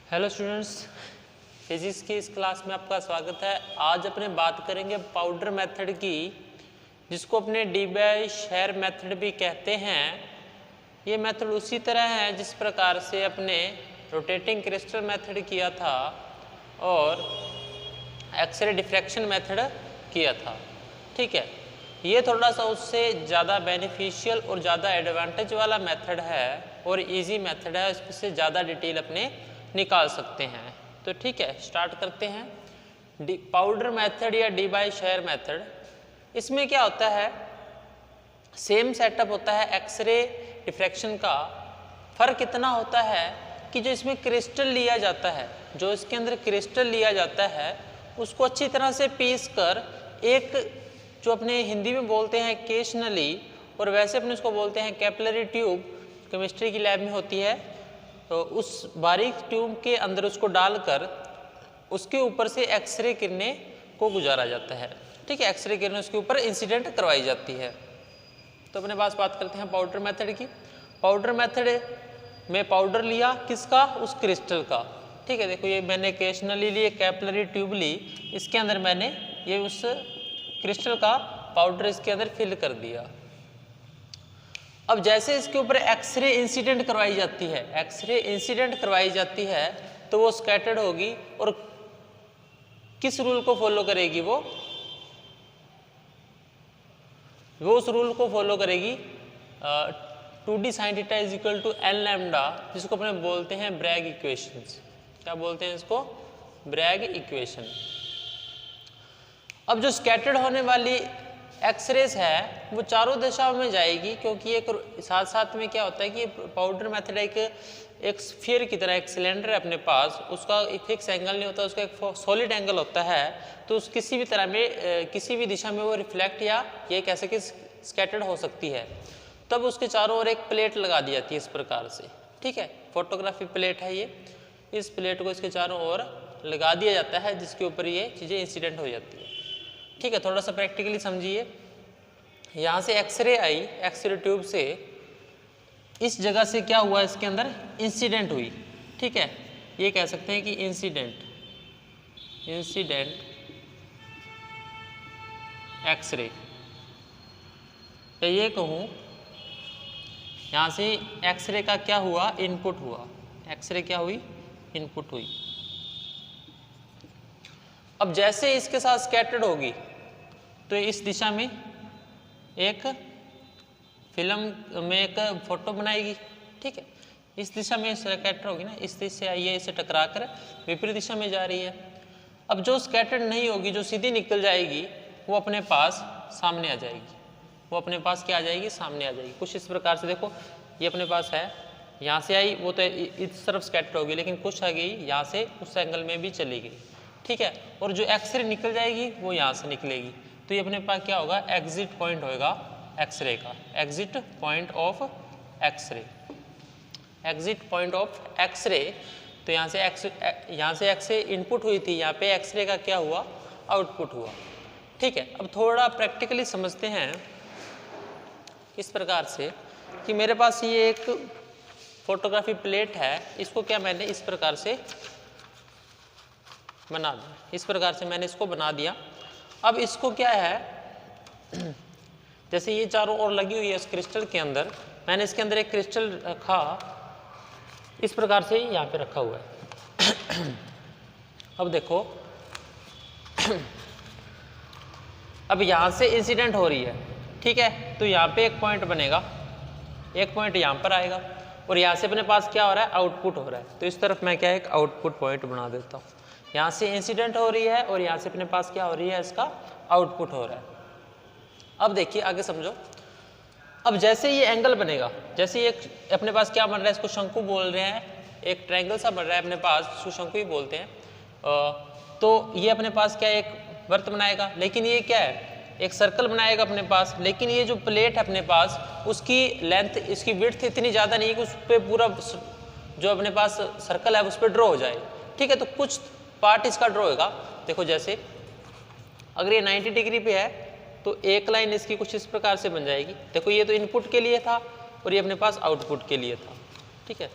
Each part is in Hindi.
हेलो स्टूडेंट्स, फिजिक्स की इस क्लास में आपका स्वागत है। आज अपने बात करेंगे पाउडर मेथड की, जिसको अपने डीबाई-शेर मेथड भी कहते हैं। ये मेथड उसी तरह है जिस प्रकार से अपने रोटेटिंग क्रिस्टल मेथड किया था और एक्सरे डिफ्रैक्शन मेथड किया था। ठीक है, ये थोड़ा सा उससे ज़्यादा बेनिफिशियल और ज़्यादा एडवांटेज वाला मेथड है और इजी मेथड है, इससे ज़्यादा डिटेल अपने निकाल सकते हैं। तो ठीक है, स्टार्ट करते हैं। पाउडर मेथड या डीबाई-शेर मेथड, इसमें क्या होता है, सेम सेटअप होता है एक्सरे डिफ्रैक्शन का। फ़र्क इतना होता है कि जो इसमें क्रिस्टल लिया जाता है, जो इसके अंदर क्रिस्टल लिया जाता है, उसको अच्छी तरह से पीस कर एक जो अपने हिंदी में बोलते हैं केशनली और वैसे अपने उसको बोलते हैं कैपिलरी ट्यूब, केमिस्ट्री की लैब में होती है, तो उस बारीक ट्यूब के अंदर उसको डालकर उसके ऊपर से एक्सरे किरणें को गुजारा जाता है। ठीक है, एक्सरे किरणें उसके ऊपर इंसिडेंट करवाई जाती है। तो अपने पास बात करते हैं पाउडर मेथड की। पाउडर मेथड में पाउडर लिया किसका, उस क्रिस्टल का। ठीक है, देखो ये मैंने केशनली ली, कैपिलरी ट्यूब ली, इसके अंदर मैंने ये उस क्रिस्टल का पाउडर इसके अंदर फिल कर दिया। अब जैसे इसके ऊपर एक्सरे इंसिडेंट करवाई जाती है, एक्सरे इंसिडेंट करवाई जाती है तो वो स्कैटर्ड होगी और किस रूल को फॉलो करेगी, वो उस रूल को फॉलो करेगी 2d sin theta is equal to n lambda, जिसको अपने बोलते हैं ब्रैग इक्वेशंस। क्या बोलते हैं इसको, ब्रैग इक्वेशन। अब जो स्कैटर्ड होने वाली एक्सरेज है वो चारों दिशाओं में जाएगी, क्योंकि एक साथ साथ में क्या होता है कि पाउडर मेथड एक स्फीयर की तरह, एक सिलेंडर है अपने पास, उसका एक फिक्स एंगल नहीं होता, उसका एक सॉलिड एंगल होता है। तो उस किसी भी तरह में किसी भी दिशा में वो रिफ्लेक्ट या ये कह सके स्कैटर्ड हो सकती है। तब उसके चारों ओर एक प्लेट लगा दी जाती है इस प्रकार से। ठीक है, फोटोग्राफी प्लेट है ये, इस प्लेट को इसके चारों ओर लगा दिया जाता है, जिसके ऊपर ये चीज़ें इंसिडेंट हो जाती है। ठीक है, थोड़ा सा प्रैक्टिकली समझिए। यहाँ से एक्सरे आई, एक्सरे ट्यूब से इस जगह से क्या हुआ, इसके अंदर इंसिडेंट हुई। ठीक है, ये कह सकते हैं कि इंसिडेंट एक्सरे, या ये कहूँ यहाँ से एक्सरे का क्या हुआ, इनपुट हुआ। एक्सरे क्या हुई, इनपुट हुई। अब जैसे इसके साथ स्कैटर्ड होगी तो इस दिशा में एक फिल्म में एक फोटो बनाएगी। ठीक है, इस दिशा में स्कैटर होगी ना, इस दिशा से ये इसे टकरा कर विपरीत दिशा में जा रही है। अब जो स्कैटर्ड नहीं होगी, जो सीधी निकल जाएगी, वो अपने पास सामने आ जाएगी। वो अपने पास क्या आ जाएगी, सामने आ जाएगी। कुछ इस प्रकार से देखो, ये अपने पास है, यहाँ से आई, वो तो इस तरफ स्कैटर होगी, लेकिन कुछ आ गई यहाँ से, उस एंगल में भी चली गई। ठीक है, और जो एक्सरे निकल जाएगी वो यहाँ से निकलेगी। तो ये अपने पास क्या होगा, एग्जिट पॉइंट होगा एक्सरे का, exit point of x ray, exit point of x ray. तो यहाँ से एक्सरे इनपुट हुई थी, यहाँ पे एक्सरे का क्या हुआ, आउटपुट हुआ। ठीक है, अब थोड़ा प्रैक्टिकली समझते हैं इस प्रकार से कि मेरे पास ये एक फोटोग्राफी प्लेट है, इसको क्या मैंने इस प्रकार से बना दिया, इस प्रकार से मैंने इसको बना दिया। अब इसको क्या है, जैसे ये चारों ओर लगी हुई है इस क्रिस्टल के अंदर, मैंने इसके अंदर एक क्रिस्टल रखा, इस प्रकार से यहाँ पे रखा हुआ है। अब देखो, अब यहाँ से इंसिडेंट हो रही है। ठीक है, तो यहाँ पे एक पॉइंट बनेगा, एक पॉइंट यहाँ पर आएगा, और यहाँ से अपने पास क्या हो रहा है, आउटपुट हो रहा है। तो इस तरफ मैं क्या एक आउटपुट पॉइंट बना देता हूँ। यहाँ से इंसिडेंट हो रही है और यहाँ से अपने पास क्या हो रही है, इसका आउटपुट हो रहा है। अब देखिए आगे समझो। अब जैसे ये एंगल बनेगा, जैसे ये अपने पास क्या बन रहा है, इसको शंकु बोल रहे हैं, एक ट्रायंगल सा बन रहा है अपने पास, इसको शंकु ही बोलते हैं। तो ये अपने पास क्या एक वृत्त बनाएगा, लेकिन ये क्या है, एक सर्कल बनाएगा अपने पास। लेकिन ये जो प्लेट है अपने पास, उसकी लेंथ, इसकी विड्थ इतनी ज़्यादा नहीं कि उस पर पूरा जो अपने पास सर्कल है उस पर ड्रॉ हो जाए। ठीक है, तो कुछ पार्ट इसका ड्रॉ होगा। देखो, जैसे अगर ये 90 डिग्री पे है तो एक लाइन इसकी कुछ इस प्रकार से बन जाएगी। देखो, ये तो इनपुट के लिए था और ये अपने पास आउटपुट के लिए था। ठीक है,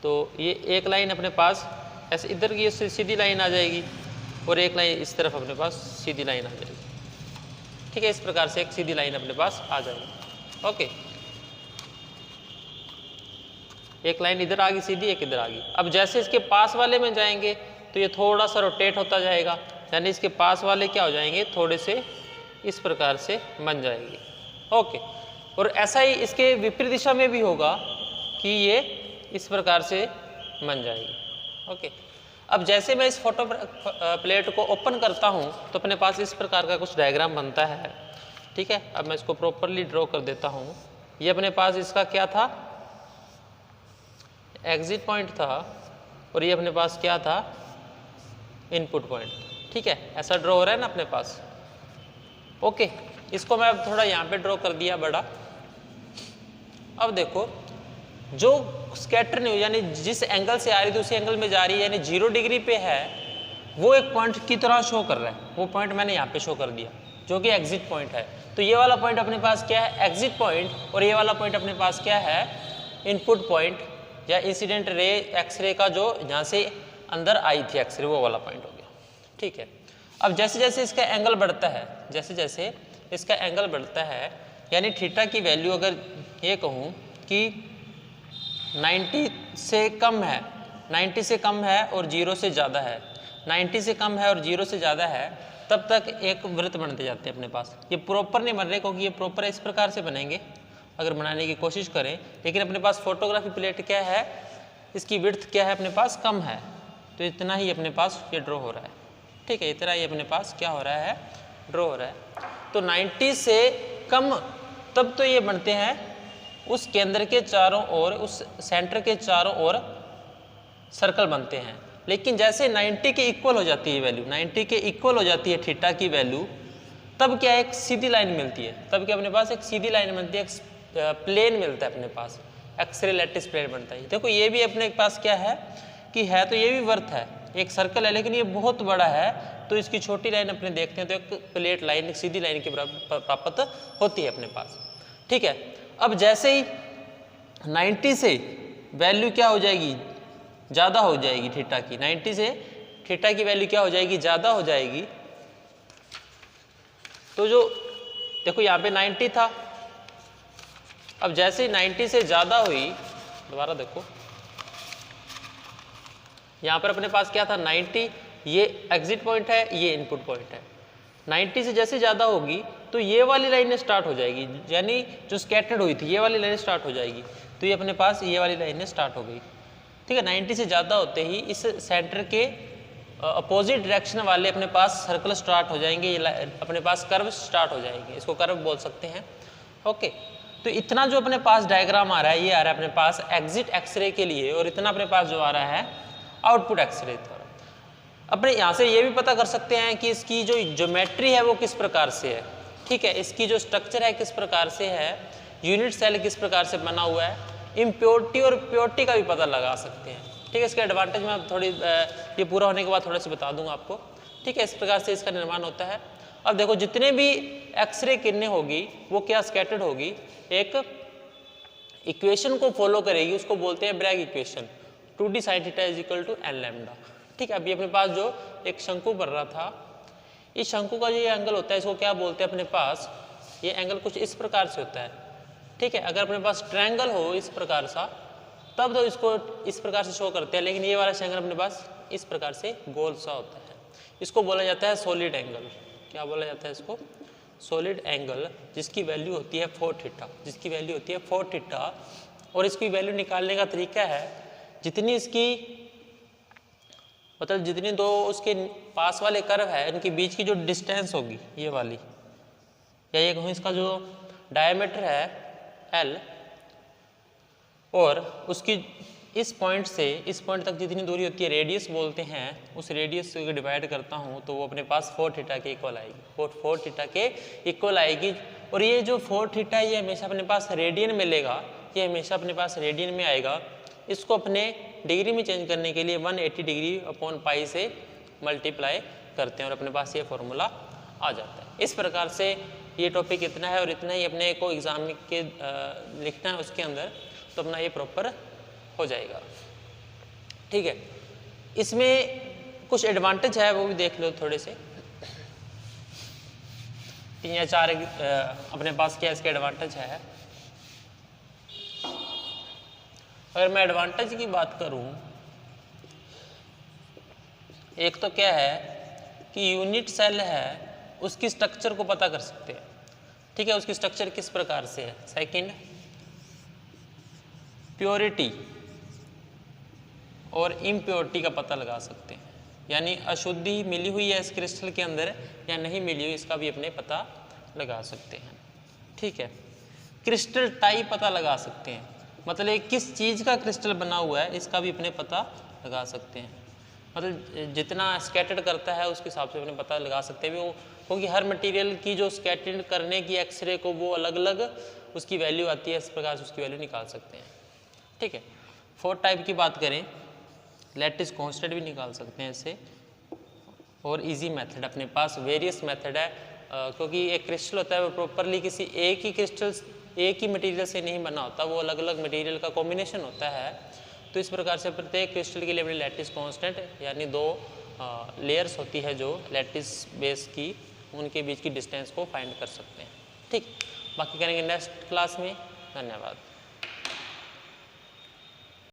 तो ये एक लाइन अपने पास ऐसे इधर की सीधी लाइन आ जाएगी और एक लाइन इस तरफ अपने पास सीधी लाइन आ जाएगी। ठीक है, इस प्रकार से एक सीधी लाइन अपने पास आ जाएगी। ओके, एक लाइन इधर आ गई सीधी, एक इधर आ गई। अब जैसे इसके पास वाले में जाएंगे तो ये थोड़ा सा रोटेट होता जाएगा, यानी इसके पास वाले क्या हो जाएंगे, थोड़े से इस प्रकार से बन जाएंगे। ओके, और ऐसा ही इसके विपरीत दिशा में भी होगा कि ये इस प्रकार से बन जाएगी। ओके, अब जैसे मैं इस फोटो प्लेट को ओपन करता हूँ तो अपने पास इस प्रकार का कुछ डायग्राम बनता है। ठीक है, अब मैं इसको प्रॉपरली ड्रॉ कर देता हूँ। ये अपने पास इसका क्या था, एग्जिट पॉइंट था, और ये अपने पास क्या था, इनपुट पॉइंट। ठीक है, ऐसा ड्रॉ हो रहा है ना अपने पास। ओके, इसको मैं अब थोड़ा यहाँ पे ड्रॉ कर दिया बड़ा। अब देखो, जो स्कैटर न्यूज यानी जिस एंगल से आ रही थी उसी एंगल में जा रही है, यानी 0 डिग्री पे है, वो एक पॉइंट की तरह शो कर रहा है। वो पॉइंट मैंने यहाँ पे शो कर दिया जो कि एग्जिट पॉइंट है। तो ये वाला पॉइंट अपने पास क्या है, एग्जिट पॉइंट, और ये वाला पॉइंट अपने पास क्या है, इनपुट पॉइंट या इंसिडेंट रे एक्सरे का जो जहाँ से अंदर आई थी एक्सरे, वो वाला पॉइंट हो गया। ठीक है, अब जैसे जैसे इसका एंगल बढ़ता है, जैसे जैसे इसका एंगल बढ़ता है, यानी थीटा की वैल्यू अगर ये कहूँ कि 90 से कम है, 90 से कम है और 0 से ज़्यादा है, 90 से कम है और 0 से ज़्यादा है, तब तक एक वृत्त बनते जाते हैं अपने पास। ये प्रॉपर नहीं बन रहे क्योंकि ये प्रॉपर इस प्रकार से बनेंगे अगर बनाने की कोशिश करें, लेकिन अपने पास फोटोग्राफी प्लेट क्या है, इसकी विड्थ क्या है, अपने पास कम है, तो इतना ही अपने पास ये ड्रॉ हो रहा है। ठीक है, इतना ही अपने पास क्या हो रहा है, ड्रॉ हो रहा है। तो 90 से कम तब तो ये बनते हैं उस केंद्र के चारों ओर, उस सेंटर के चारों ओर सर्कल बनते हैं। लेकिन जैसे 90 के इक्वल हो जाती है वैल्यू, 90 के इक्वल हो जाती है थीटा की वैल्यू, तब क्या एक सीधी लाइन मिलती है, तब क्या अपने पास एक सीधी लाइन बनती है, एक प्लेन मिलता है अपने पास, एक्सरे लैटिस प्लेन बनता है। देखो ये भी अपने पास क्या है कि है तो ये भी वर्थ है, एक सर्कल है, लेकिन ये बहुत बड़ा है, तो इसकी छोटी लाइन अपने देखते हैं तो एक प्लेट लाइन, एक सीधी लाइन की प्राप्त होती है अपने पास। ठीक है, अब जैसे ही 90 से वैल्यू क्या हो जाएगी, ज़्यादा हो जाएगी थीटा की, 90 से थीटा की वैल्यू क्या हो जाएगी, ज़्यादा हो जाएगी। तो जो देखो यहाँ पे 90 था, अब जैसे ही 90 से ज़्यादा हुई, दोबारा देखो यहाँ पर अपने पास क्या था 90, ये एग्जिट पॉइंट है, ये इनपुट पॉइंट है। 90 से जैसे ज़्यादा होगी तो ये वाली लाइनें स्टार्ट हो जाएगी, यानी जो स्कैटर्ड हुई थी ये वाली लाइनें स्टार्ट हो जाएगी, तो ये अपने पास ये वाली लाइनें स्टार्ट हो गई। ठीक है, 90 से ज़्यादा होते ही इस सेंटर के अपोजिट डायरेक्शन वाले अपने पास सर्कल स्टार्ट हो जाएंगे, ये अपने पास कर्व स्टार्ट हो जाएंगे, इसको कर्व बोल सकते हैं। ओके, तो इतना जो अपने पास डायग्राम आ रहा है, ये आ रहा है अपने पास एग्जिट एक्सरे के लिए, और इतना अपने पास जो आ रहा है आउटपुट एक्सरे। अपने यहाँ से ये भी पता कर सकते हैं कि इसकी जो ज्योमेट्री है वो किस प्रकार से है। ठीक है, इसकी जो स्ट्रक्चर है किस प्रकार से है, यूनिट सेल किस प्रकार से बना हुआ है, इम्प्योरिटी और प्योरिटी का भी पता लगा सकते हैं। ठीक है, इसके एडवांटेज मैं थोड़ी ये पूरा होने के बाद थोड़ा सा बता दूंगा आपको। ठीक है, इस प्रकार से इसका निर्माण होता है। अब देखो जितने भी एक्सरे किरणें होगी वो क्या स्कैटर्ड होगी, एक इक्वेशन को फॉलो करेगी, उसको बोलते हैं Bragg equation, 2d sin theta is equal to n lambda. ठीक है, अभी अपने पास जो एक शंकु बन रहा था, इस शंकु का जो ये एंगल होता है इसको क्या बोलते हैं अपने पास, ये एंगल कुछ इस प्रकार से होता है। ठीक है, अगर अपने पास ट्रायंगल हो इस प्रकार सा तब तो इसको इस प्रकार से शो करते हैं, लेकिन ये वाला एंगल अपने पास इस प्रकार से गोल सा होता है, इसको बोला जाता है सॉलिड एंगल। क्या बोला जाता है इसको, सॉलिड एंगल, जिसकी वैल्यू होती है 4 थीटा, जिसकी वैल्यू होती है 4 थीटा। और इसकी वैल्यू निकालने का तरीका है, जितनी इसकी मतलब जितनी दो उसके पास वाले कर्व है इनके बीच की जो डिस्टेंस होगी ये वाली, या ये कहूँ इसका जो डायमीटर है L, और उसकी इस पॉइंट से इस पॉइंट तक जितनी दूरी होती है रेडियस बोलते हैं, उस रेडियस को डिवाइड करता हूँ तो वो अपने पास 4 थीटा के इक्वल आएगी, 4 थीटा के इक्वल आएगी। और ये जो 4 थीटा ये हमेशा अपने पास रेडियन मिलेगा, ये हमेशा अपने पास रेडियन में आएगा। इसको अपने डिग्री में चेंज करने के लिए 180 डिग्री अपॉन पाई से मल्टीप्लाई करते हैं और अपने पास ये फॉर्मूला आ जाता है। इस प्रकार से ये टॉपिक इतना है और इतना ही अपने को एग्जाम के लिखना है उसके अंदर, तो अपना ये प्रॉपर हो जाएगा। ठीक है, इसमें कुछ एडवांटेज है वो भी देख लो थोड़े से, 3 या 4 अपने पास क्या इसके एडवांटेज है। अगर मैं एडवांटेज की बात करूं, एक तो क्या है कि यूनिट सेल है उसकी स्ट्रक्चर को पता कर सकते हैं, ठीक है, उसकी स्ट्रक्चर किस प्रकार से है। सेकंड, प्योरिटी और इम्प्योरिटी का पता लगा सकते हैं, यानी अशुद्धि मिली हुई है इस क्रिस्टल के अंदर या नहीं मिली हुई, इसका भी अपने पता लगा सकते हैं, ठीक है। क्रिस्टल टाइप पता लगा सकते हैं, मतलब किस चीज़ का क्रिस्टल बना हुआ है इसका भी अपने पता लगा सकते हैं, मतलब जितना स्कैटर्ड करता है उसके हिसाब से अपने पता लगा सकते हैं वो, क्योंकि हर मटेरियल की जो स्कैटर्ड करने की एक्सरे को वो अलग अलग उसकी वैल्यू आती है, इस प्रकार से उसकी वैल्यू निकाल सकते हैं, ठीक है। 4 टाइप की बात करें, लैटिस कांस्टेंट भी निकाल सकते हैं इससे, और इजी मेथड अपने पास वेरियस मेथड है, क्योंकि एक क्रिस्टल होता है वो प्रॉपरली किसी एक ही मटेरियल से नहीं बना होता, वो अलग अलग मटेरियल का कॉम्बिनेशन होता है। तो इस प्रकार से प्रत्येक क्रिस्टल के लिए अपनी लैटिस कांस्टेंट यानी 2 लेयर्स होती है जो लैटिस बेस की, उनके बीच की डिस्टेंस को फाइंड कर सकते हैं, ठीक। बाकी करेंगे नेक्स्ट क्लास में। धन्यवाद।